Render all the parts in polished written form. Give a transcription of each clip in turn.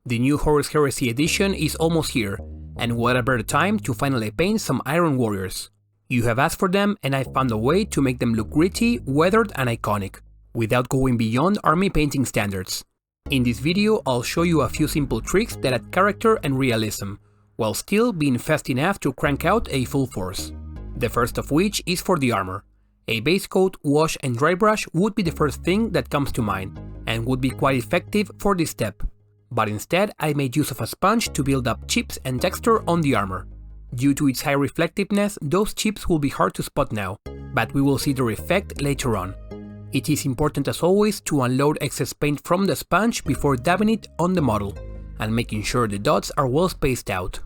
The new Horus Heresy edition is almost here, and what a better time to finally paint some Iron Warriors. You have asked for them and I found a way to make them look gritty, weathered and iconic, without going beyond army painting standards. In this video I'll show you a few simple tricks that add character and realism, while still being fast enough to crank out a full force. The first of which is for the armor. A base coat, wash and dry brush would be the first thing that comes to mind, and would be quite effective for this step. But instead I made use of a sponge to build up chips and texture on the armor. Due to its high reflectiveness, those chips will be hard to spot now, but we will see their effect later on. It is important as always to unload excess paint from the sponge before dabbing it on the model, and making sure the dots are well spaced out.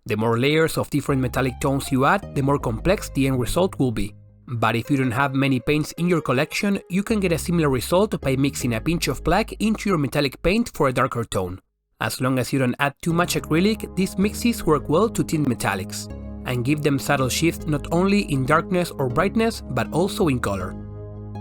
The more layers of different metallic tones you add, the more complex the end result will be. But if you don't have many paints in your collection, you can get a similar result by mixing a pinch of black into your metallic paint for a darker tone. As long as you don't add too much acrylic, these mixes work well to tint metallics, and give them subtle shifts not only in darkness or brightness, but also in color.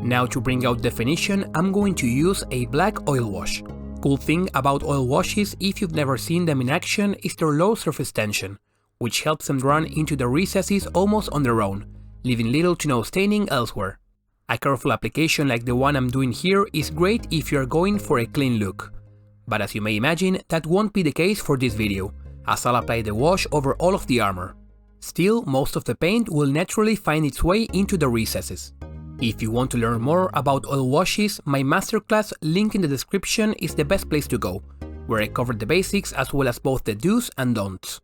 Now to bring out definition, I'm going to use a black oil wash. Cool thing about oil washes, if you've never seen them in action, is their low surface tension, which helps them run into the recesses almost on their own, leaving little to no staining elsewhere. A careful application like the one I'm doing here is great if you're going for a clean look. But as you may imagine, that won't be the case for this video, as I'll apply the wash over all of the armor. Still, most of the paint will naturally find its way into the recesses. If you want to learn more about oil washes, my masterclass link in the description is the best place to go, where I cover the basics as well as both the do's and don'ts.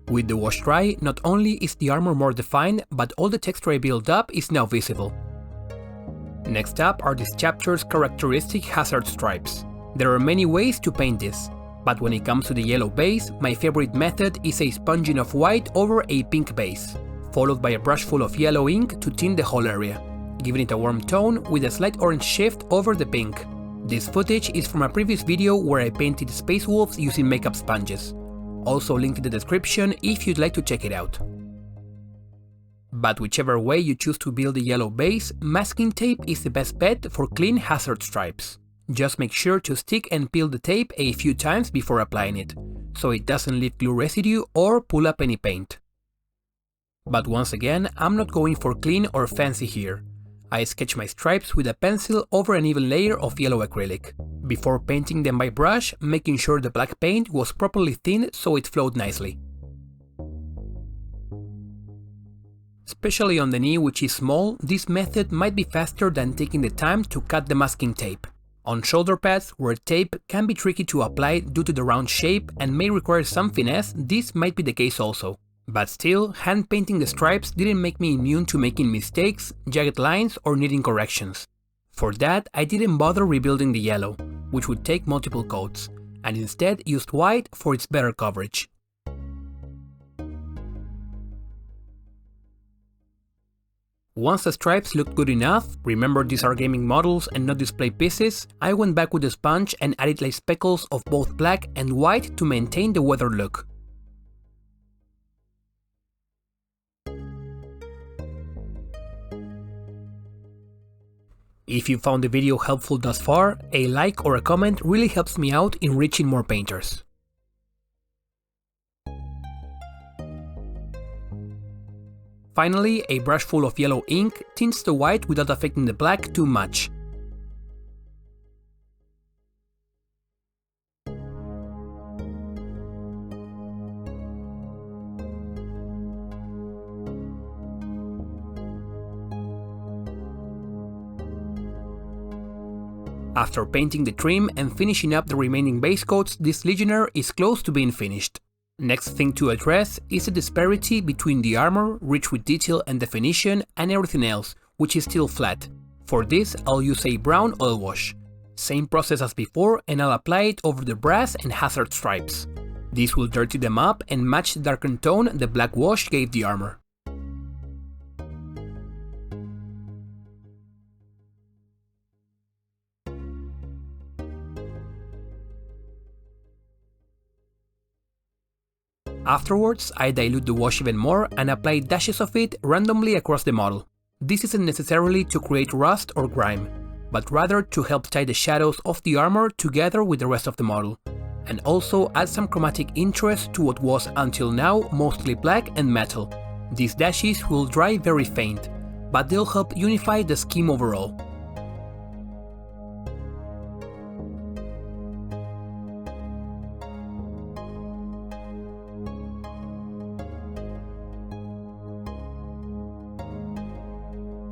With the wash dry, not only is the armor more defined, but all the texture I built up is now visible. Next up are this chapter's characteristic hazard stripes. There are many ways to paint this, but when it comes to the yellow base, my favorite method is a sponging of white over a pink base, followed by a brush full of yellow ink to tint the whole area, giving it a warm tone with a slight orange shift over the pink. This footage is from a previous video where I painted space wolves using makeup sponges. Also linked in the description if you'd like to check it out. But whichever way you choose to build the yellow base, masking tape is the best bet for clean hazard stripes. Just make sure to stick and peel the tape a few times before applying it, so it doesn't leave glue residue or pull up any paint. But once again, I'm not going for clean or fancy here. I sketch my stripes with a pencil over an even layer of yellow acrylic, before painting them by brush, making sure the black paint was properly thinned so it flowed nicely. Especially on the knee, which is small, this method might be faster than taking the time to cut the masking tape. On shoulder pads, where tape can be tricky to apply due to the round shape and may require some finesse, this might be the case also. But still, hand painting the stripes didn't make me immune to making mistakes, jagged lines or needing corrections. For that, I didn't bother rebuilding the yellow, which would take multiple coats, and instead used white for its better coverage. Once the stripes looked good enough, remember these are gaming models and not display pieces, I went back with the sponge and added light speckles of both black and white to maintain the weathered look. If you found the video helpful thus far, a like or a comment really helps me out in reaching more painters. Finally, a brush full of yellow ink tints the white without affecting the black too much. After painting the trim and finishing up the remaining base coats, this Legionnaire is close to being finished. Next thing to address is the disparity between the armor, rich with detail and definition, and everything else, which is still flat. For this, I'll use a brown oil wash. Same process as before, and I'll apply it over the brass and hazard stripes. This will dirty them up and match the darkened tone the black wash gave the armor. Afterwards, I dilute the wash even more and apply dashes of it randomly across the model. This isn't necessarily to create rust or grime, but rather to help tie the shadows of the armor together with the rest of the model, and also add some chromatic interest to what was until now mostly black and metal. These dashes will dry very faint, but they'll help unify the scheme overall.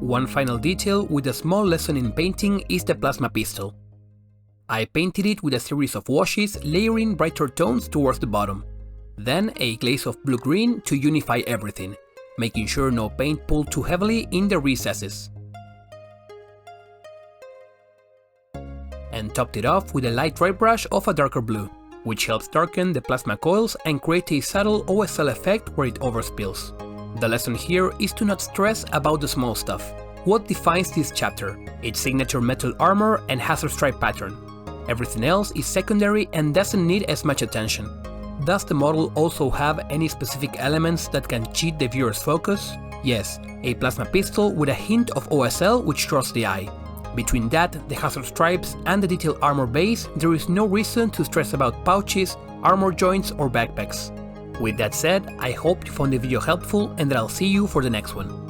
One final detail with a small lesson in painting is the plasma pistol. I painted it with a series of washes layering brighter tones towards the bottom, then a glaze of blue-green to unify everything, making sure no paint pulled too heavily in the recesses. And topped it off with a light dry brush of a darker blue, which helps darken the plasma coils and create a subtle OSL effect where it overspills. The lesson here is to not stress about the small stuff. What defines this chapter? Its signature metal armor and hazard stripe pattern. Everything else is secondary and doesn't need as much attention. Does the model also have any specific elements that can cheat the viewer's focus? Yes, a plasma pistol with a hint of OSL which draws the eye. Between that, the hazard stripes, and the detailed armor base, there is no reason to stress about pouches, armor joints or backpacks. With that said, I hope you found the video helpful and that I'll see you for the next one.